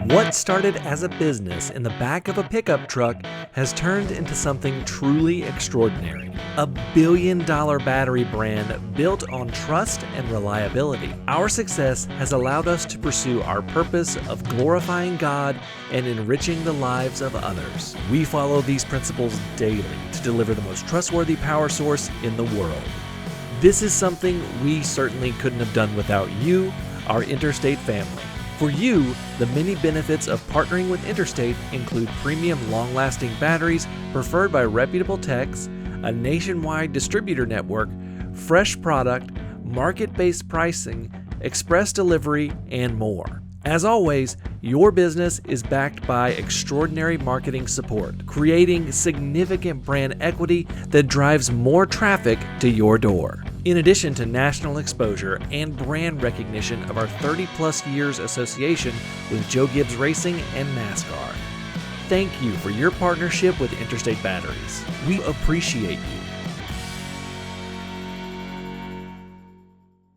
What started as a business in the back of a pickup truck has turned into something truly extraordinary. A billion-dollar battery brand built on trust and reliability. Our success has allowed us to pursue our purpose of glorifying God and enriching the lives of others. We follow these principles daily to deliver the most trustworthy power source in the world. This is something we certainly couldn't have done without you, our Interstate family. For you, the many benefits of partnering with Interstate include premium long-lasting batteries preferred by reputable techs, a nationwide distributor network, fresh product, market-based pricing, express delivery, and more. As always, your business is backed by extraordinary marketing support, creating significant brand equity that drives more traffic to your door. In addition to national exposure and brand recognition of our 30-plus years association with Joe Gibbs Racing and NASCAR. Thank you for your partnership with Interstate Batteries. We appreciate you.